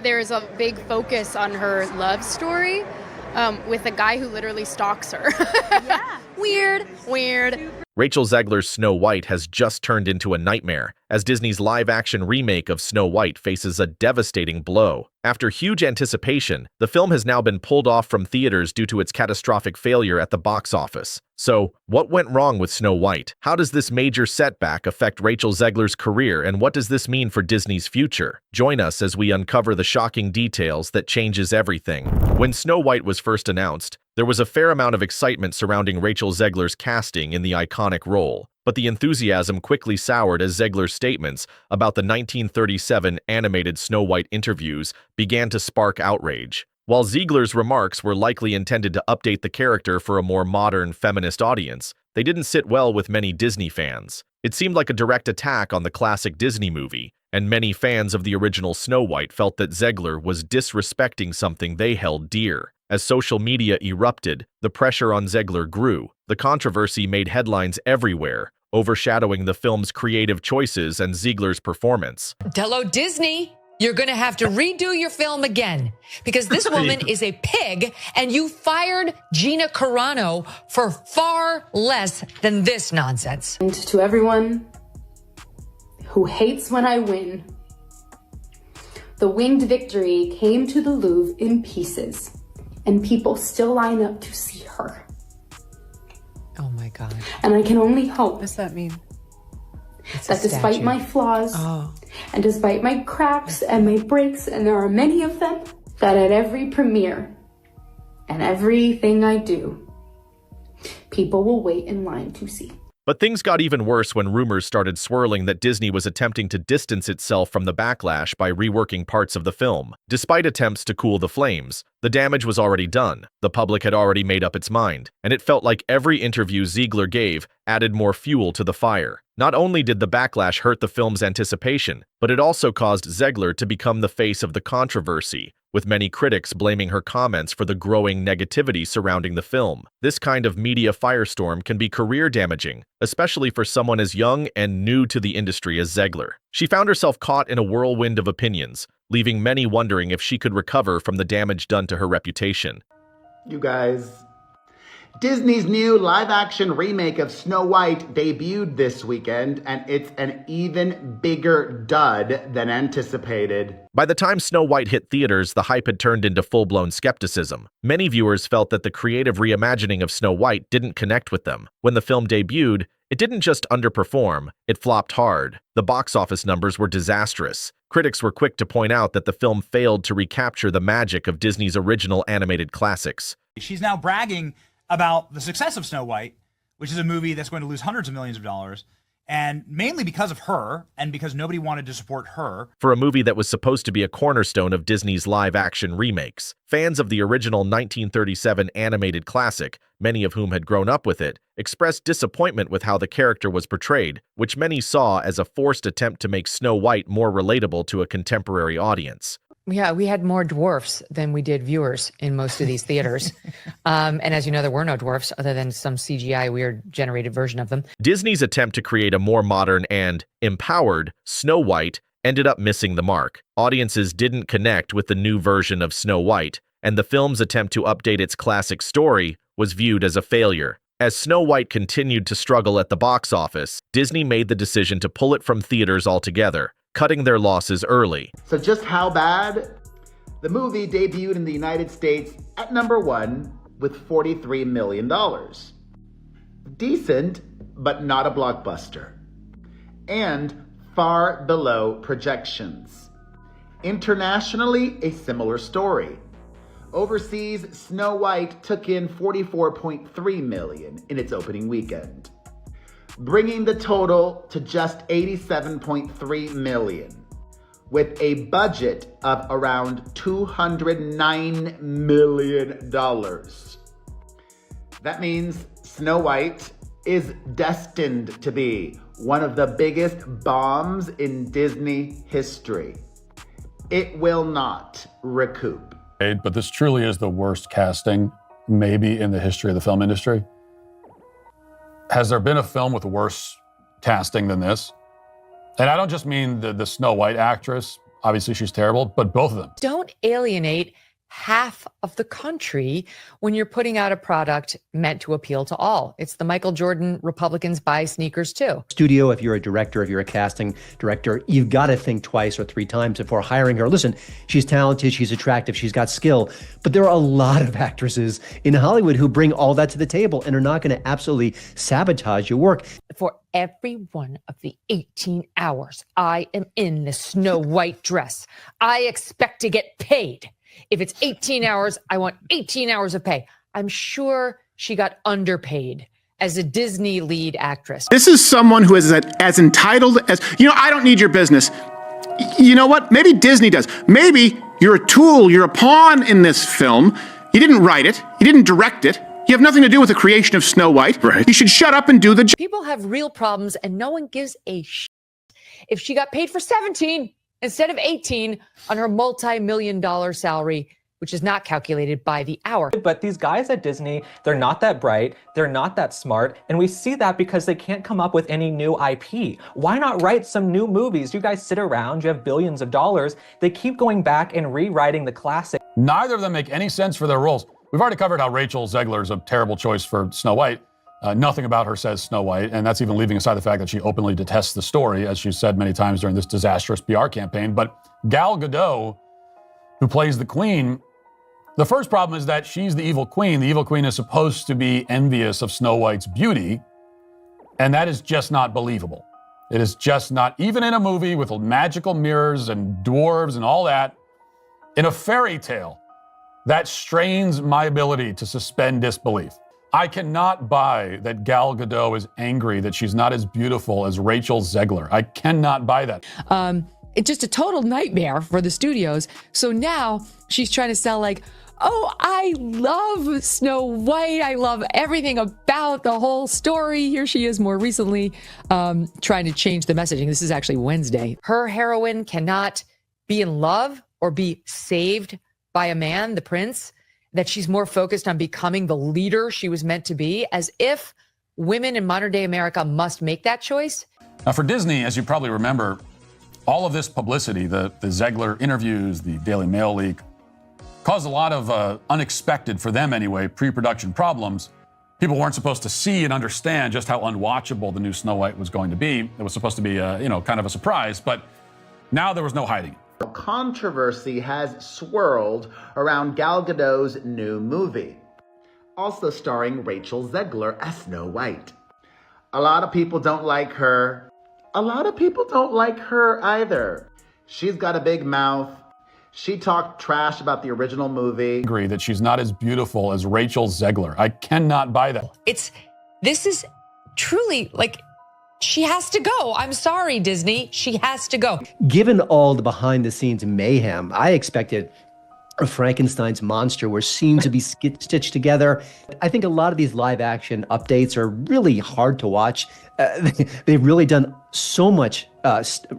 There's a big focus on her love story with a guy who literally stalks her. Yeah. Weird. Rachel Zegler's Snow White has just turned into a nightmare, as Disney's live-action remake of Snow White faces a devastating blow. After huge anticipation, the film has now been pulled off from theaters due to its catastrophic failure at the box office. So, what went wrong with Snow White? How does this major setback affect Rachel Zegler's career, and what does this mean for Disney's future? Join us as we uncover the shocking details that changes everything. When Snow White was first announced, there was a fair amount of excitement surrounding Rachel Zegler's casting in the iconic role, but the enthusiasm quickly soured as Zegler's statements about the 1937 animated Snow White interviews began to spark outrage. While Zegler's remarks were likely intended to update the character for a more modern, feminist audience, they didn't sit well with many Disney fans. It seemed like a direct attack on the classic Disney movie, and many fans of the original Snow White felt that Zegler was disrespecting something they held dear. As social media erupted, the pressure on Zegler grew. The controversy made headlines everywhere, overshadowing the film's creative choices and Zegler's performance. Hello, Disney. You're going to have to redo your film again because this woman is a pig and you fired Gina Carano for far less than this nonsense. And to everyone who hates when I win, the winged victory came to the Louvre in pieces, and people still line up to see her. Oh my God. And I can only hope What does that mean? that despite my flaws and despite my cracks and my breaks, and there are many of them, that at every premiere and everything I do, people will wait in line to see. But things got even worse when rumors started swirling that Disney was attempting to distance itself from the backlash by reworking parts of the film. Despite attempts to cool the flames, the damage was already done. The public had already made up its mind, and it felt like every interview Zegler gave added more fuel to the fire. Not only did the backlash hurt the film's anticipation, but it also caused Zegler to become the face of the controversy, with many critics blaming her comments for the growing negativity surrounding the film. This kind of media firestorm can be career-damaging, especially for someone as young and new to the industry as Zegler. She found herself caught in a whirlwind of opinions, leaving many wondering if she could recover from the damage done to her reputation. You guys, Disney's new live-action remake of Snow White debuted this weekend, and it's an even bigger dud than anticipated. By the time Snow White hit theaters, the hype had turned into full-blown skepticism. Many viewers felt that the creative reimagining of Snow White didn't connect with them. When the film debuted, it didn't just underperform, it flopped hard. The box office numbers were disastrous. Critics were quick to point out that the film failed to recapture the magic of Disney's original animated classics. She's now bragging about the success of Snow White, which is a movie that's going to lose hundreds of millions of dollars, and mainly because of her, and because nobody wanted to support her. For a movie that was supposed to be a cornerstone of Disney's live-action remakes, fans of the original 1937 animated classic, many of whom had grown up with it, expressed disappointment with how the character was portrayed, which many saw as a forced attempt to make Snow White more relatable to a contemporary audience. Yeah, we had more dwarfs than we did viewers in most of these theaters. And as you know, there were no dwarfs other than some CGI weird generated version of them. Disney's attempt to create a more modern and empowered Snow White ended up missing the mark. Audiences didn't connect with the new version of Snow White, and the film's attempt to update its classic story was viewed as a failure. As Snow White continued to struggle at the box office, Disney made the decision to pull it from theaters altogether, cutting their losses early. So just how bad? The movie debuted in the United States at #1 with $43 million. Decent, but not a blockbuster. And far below projections. Internationally, a similar story. Overseas, Snow White took in $44.3 million in its opening weekend, bringing the total to just $87.3 million, with a budget of around $209 million. That means Snow White is destined to be one of the biggest bombs in Disney history. It will not recoup. But this truly is the worst casting, maybe in the history of the film industry. Has there been a film with worse casting than this? And I don't just mean the Snow White actress. Obviously, she's terrible, but both of them. Don't alienate half of the country when you're putting out a product meant to appeal to all. It's the Michael Jordan Republicans buy sneakers too. Studio, if you're a director, if you're a casting director, you've got to think twice or three times before hiring her. Listen, she's talented, she's attractive, she's got skill, but there are a lot of actresses in Hollywood who bring all that to the table and are not going to absolutely sabotage your work. For every one of the 18 hours I am in the Snow White dress, I expect to get paid. If it's 18 hours, I want 18 hours of pay. I'm sure she got underpaid as a Disney lead actress. This is someone who is as entitled as, I don't need your business. You know what? Maybe Disney does. Maybe you're a tool, you're a pawn in this film. You didn't write it, you didn't direct it. You have nothing to do with the creation of Snow White. Right. You should shut up and do the job. People have real problems and no one gives a shit if she got paid for 17 instead of 18 on her multi-million-dollar salary, which is not calculated by the hour. But these guys at Disney, they're not that bright, they're not that smart, and we see that because they can't come up with any new IP. Why not write some new movies? You guys sit around, you have billions of dollars, they keep going back and rewriting the classic. Neither of them make any sense for their roles. We've already covered how Rachel Zegler is a terrible choice for Snow White. Nothing about her says Snow White, and that's even leaving aside the fact that she openly detests the story, as she's said many times during this disastrous PR campaign. But Gal Gadot, who plays the Queen, the first problem is that she's the evil queen. The evil queen is supposed to be envious of Snow White's beauty, and that is just not believable. It is just not, even in a movie with magical mirrors and dwarves and all that, in a fairy tale, that strains my ability to suspend disbelief. I cannot buy that Gal Gadot is angry that she's not as beautiful as Rachel Zegler. I cannot buy that. It's just a total nightmare for the studios. So now she's trying to sell like, oh, I love Snow White. I love everything about the whole story. Here she is more recently trying to change the messaging. This is actually Wednesday. Her heroine cannot be in love or be saved by a man, the prince, that she's more focused on becoming the leader she was meant to be, as if women in modern day America must make that choice. Now for Disney, as you probably remember, all of this publicity, the Zegler interviews, the Daily Mail leak, caused a lot of unexpected, for them anyway, pre-production problems. People weren't supposed to see and understand just how unwatchable the new Snow White was going to be. It was supposed to be, kind of a surprise, but now there was no hiding it. Controversy has swirled around Gal Gadot's new movie, also starring Rachel Zegler as Snow White. A lot of people don't like her. A lot of people don't like her either. She's got a big mouth. She talked trash about the original movie. Agree that she's not as beautiful as Rachel Zegler. I cannot buy that. This is truly like, she has to go. I'm sorry, Disney. She has to go. Given all the behind-the-scenes mayhem, I expected a Frankenstein's monster where scenes to be stitched together. I think a lot of these live-action updates are really hard to watch. They've really done so much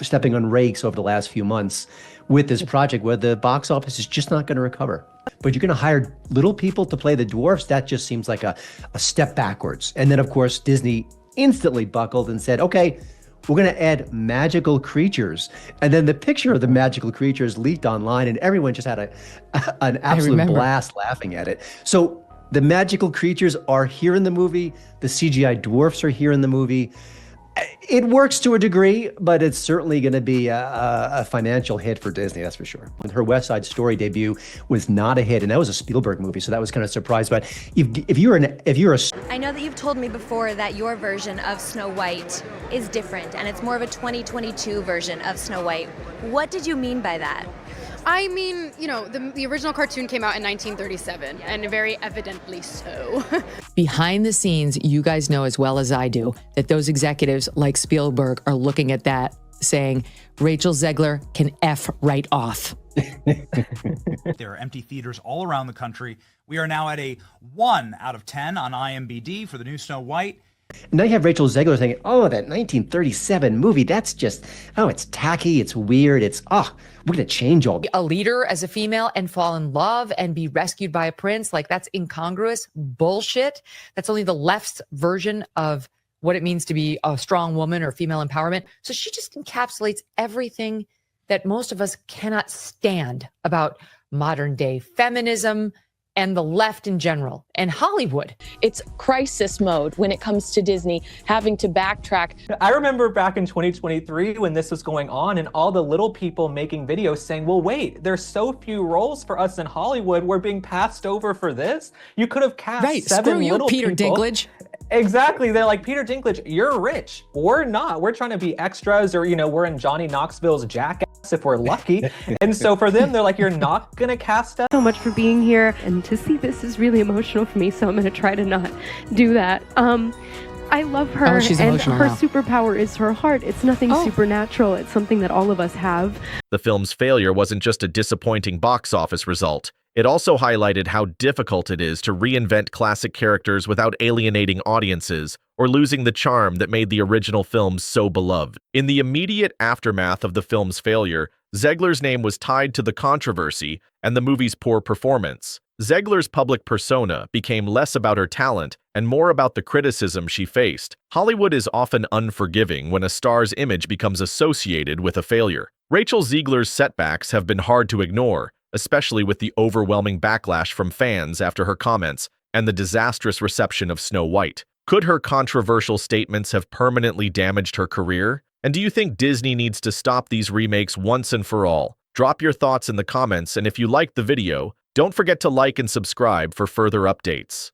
stepping on rakes over the last few months with this project where the box office is just not going to recover. But you're going to hire little people to play the dwarfs? That just seems like a step backwards. And then, of course, Disney instantly buckled and said, okay, we're going to add magical creatures. And then the picture of the magical creatures leaked online and everyone just had an absolute blast laughing at it. So the magical creatures are here in the movie. The CGI dwarfs are here in the movie. It works to a degree, but it's certainly going to be a financial hit for Disney, that's for sure. Her West Side Story debut was not a hit, and that was a Spielberg movie, so that was kind of a surprise. But if you're a... I know that you've told me before that your version of Snow White is different, and it's more of a 2022 version of Snow White. What did you mean by that? I mean, the original cartoon came out in 1937, and very evidently so. Behind the scenes, you guys know as well as I do that those executives like Spielberg are looking at that saying, Rachel Zegler can F right off. There are empty theaters all around the country. We are now at a 1 out of 10 on IMDb for the new Snow White. Now you have Rachel Zegler saying, oh, that 1937 movie, that's just, it's tacky, it's weird, we're going to change all. A leader as a female and fall in love and be rescued by a prince, like that's incongruous bullshit. That's only the left's version of what it means to be a strong woman or female empowerment. So she just encapsulates everything that most of us cannot stand about modern day feminism and the left in general, and Hollywood. It's crisis mode when it comes to Disney having to backtrack. I remember back in 2023 when this was going on and all the little people making videos saying, well, wait, there's so few roles for us in Hollywood. We're being passed over for this. You could have cast seven little Peter people. Dinklage. Exactly. They're like, Peter Dinklage, you're rich. We're not. We're trying to be extras, or, we're in Johnny Knoxville's Jackass if we're lucky. And so for them, they're like, you're not going to cast us. So much for being here. And to see this is really emotional for me, so I'm going to try to not do that. I love her, and her superpower is her heart. It's nothing supernatural. It's something that all of us have. The film's failure wasn't just a disappointing box office result. It also highlighted how difficult it is to reinvent classic characters without alienating audiences or losing the charm that made the original film so beloved. In the immediate aftermath of the film's failure, Zegler's name was tied to the controversy and the movie's poor performance. Zegler's public persona became less about her talent and more about the criticism she faced. Hollywood is often unforgiving when a star's image becomes associated with a failure. Rachel Zegler's setbacks have been hard to ignore, especially with the overwhelming backlash from fans after her comments and the disastrous reception of Snow White. Could her controversial statements have permanently damaged her career? And do you think Disney needs to stop these remakes once and for all? Drop your thoughts in the comments, and if you liked the video, don't forget to like and subscribe for further updates.